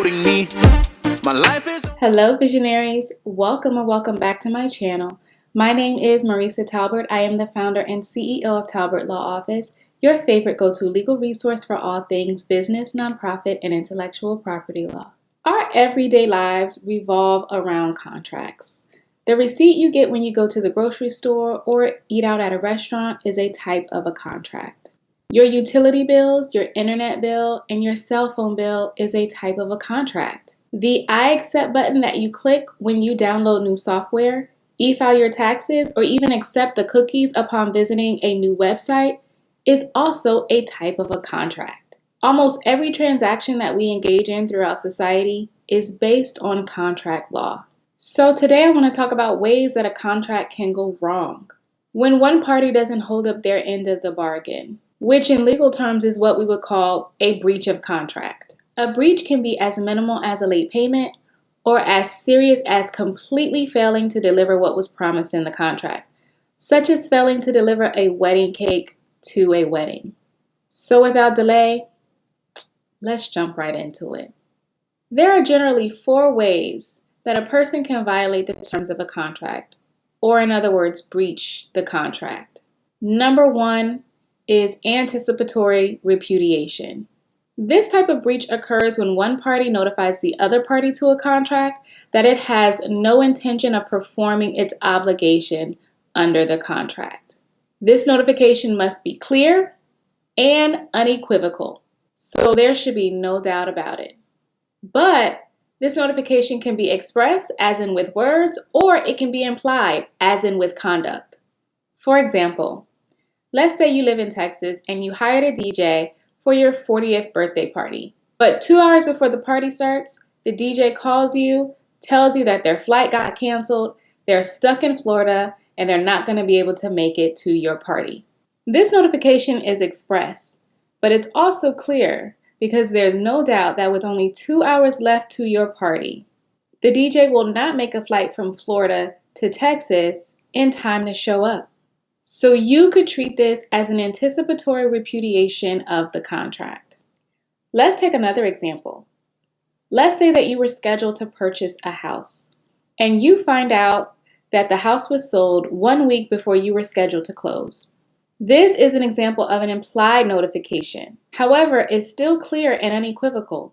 including me. My life is... Hello visionaries, welcome or welcome back to my channel. My name is Marisa Talbert. I am the founder and CEO of Talbert Law Office, your favorite go-to legal resource for all things business, nonprofit, and intellectual property law. Our everyday lives revolve around contracts. The receipt you get when you go to the grocery store or eat out at a restaurant is a type of a contract. Your utility bills, your internet bill, and your cell phone bill is a type of a contract. The I accept button that you click when you download new software, e-file your taxes, or even accept the cookies upon visiting a new website is also a type of a contract. Almost every transaction that we engage in throughout society is based on contract law. So today I want to talk about ways that a contract can go wrong. When one party doesn't hold up their end of the bargain, which in legal terms is what we would call a breach of contract. A breach can be as minimal as a late payment or as serious as completely failing to deliver what was promised in the contract, such as failing to deliver a wedding cake to a wedding. So without delay, let's jump right into it. There are generally 4 ways that a person can violate the terms of a contract, or in other words, breach the contract. Number 1 is anticipatory repudiation. This type of breach occurs when one party notifies the other party to a contract that it has no intention of performing its obligation under the contract. This notification must be clear and unequivocal, so there should be no doubt about it. But this notification can be expressed, as in with words, or it can be implied, as in with conduct. For example, let's say you live in Texas and you hired a DJ for your 40th birthday party. But 2 hours before the party starts, the DJ calls you, tells you that their flight got canceled, they're stuck in Florida, and they're not going to be able to make it to your party. This notification is express, but it's also clear because there's no doubt that with only 2 hours left to your party, the DJ will not make a flight from Florida to Texas in time to show up. So you could treat this as an anticipatory repudiation of the contract. Let's take another example. Let's say that you were scheduled to purchase a house, and you find out that the house was sold 1 week before you were scheduled to close. This is an example of an implied notification. However, it's still clear and unequivocal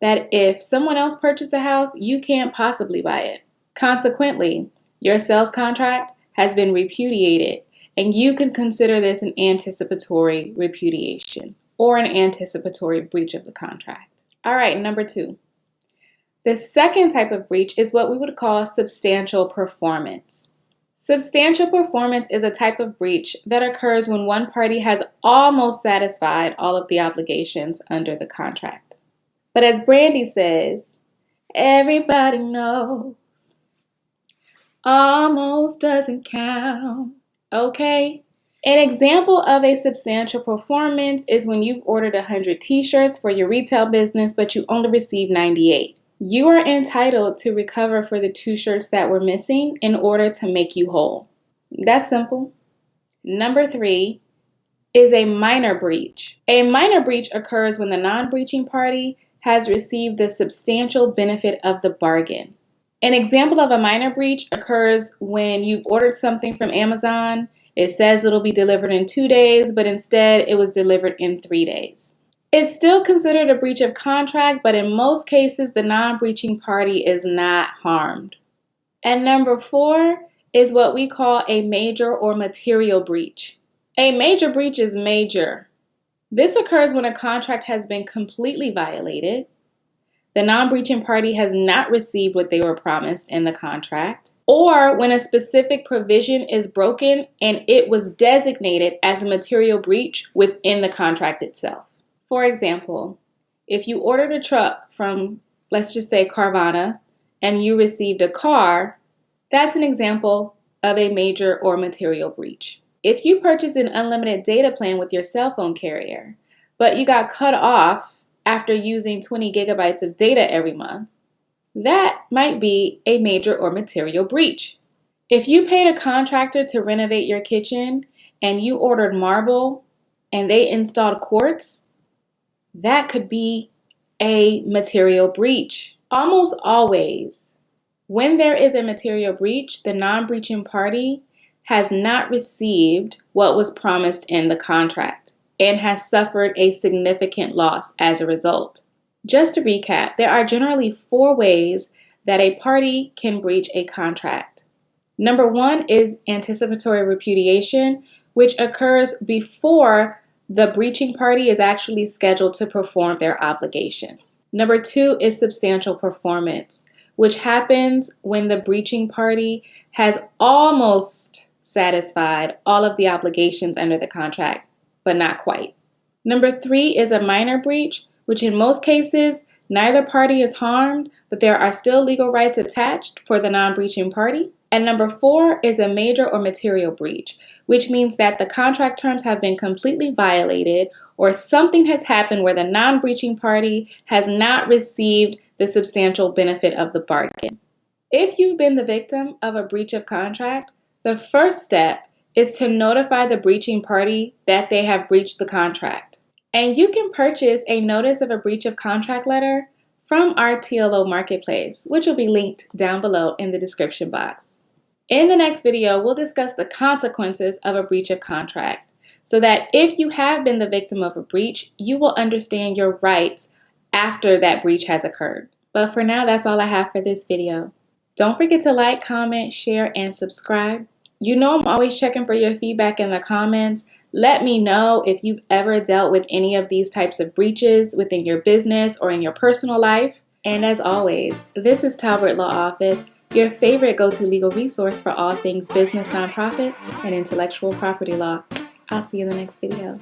that if someone else purchased the house, you can't possibly buy it. Consequently, your sales contract has been repudiated, and you can consider this an anticipatory repudiation or an anticipatory breach of the contract. All right, number 2. The second type of breach is what we would call substantial performance. Substantial performance is a type of breach that occurs when one party has almost satisfied all of the obligations under the contract. But as Brandy says, everybody knows almost doesn't count. Okay? An example of a substantial performance is when you've ordered 100 t-shirts for your retail business, but you only received 98. You are entitled to recover for the 2 shirts that were missing in order to make you whole. That's simple. Number 3 is a minor breach. A minor breach occurs when the non-breaching party has received the substantial benefit of the bargain. An example of a minor breach occurs when you've ordered something from Amazon. It says it'll be delivered in 2 days, but instead it was delivered in 3 days. It's still considered a breach of contract, but in most cases, the non-breaching party is not harmed. And number 4 is what we call a major or material breach. A major breach is major. This occurs when a contract has been completely violated, the non-breaching party has not received what they were promised in the contract, or when a specific provision is broken and it was designated as a material breach within the contract itself. For example, if you ordered a truck from, let's just say, Carvana, and you received a car, that's an example of a major or material breach. If you purchased an unlimited data plan with your cell phone carrier, but you got cut off after using 20 gigabytes of data every month, that might be a major or material breach. If you paid a contractor to renovate your kitchen and you ordered marble and they installed quartz, that could be a material breach. Almost always, when there is a material breach, the non-breaching party has not received what was promised in the contract and has suffered a significant loss as a result. Just to recap, there are generally 4 ways that a party can breach a contract. Number 1 is anticipatory repudiation, which occurs before the breaching party is actually scheduled to perform their obligations. Number 2 is substantial performance, which happens when the breaching party has almost satisfied all of the obligations under the contract, but not quite. Number 3 is a minor breach, which in most cases, neither party is harmed, but there are still legal rights attached for the non-breaching party. And number 4 is a major or material breach, which means that the contract terms have been completely violated or something has happened where the non-breaching party has not received the substantial benefit of the bargain. If you've been the victim of a breach of contract, the first step is to notify the breaching party that they have breached the contract. And you can purchase a notice of a breach of contract letter from our TLO marketplace, which will be linked down below in the description box. In the next video, we'll discuss the consequences of a breach of contract so that if you have been the victim of a breach, you will understand your rights after that breach has occurred. But for now, that's all I have for this video. Don't forget to like, comment, share, and subscribe. You know I'm always checking for your feedback in the comments. Let me know if you've ever dealt with any of these types of breaches within your business or in your personal life. And as always, this is Talbert Law Office, your favorite go-to legal resource for all things business, nonprofit, and intellectual property law. I'll see you in the next video.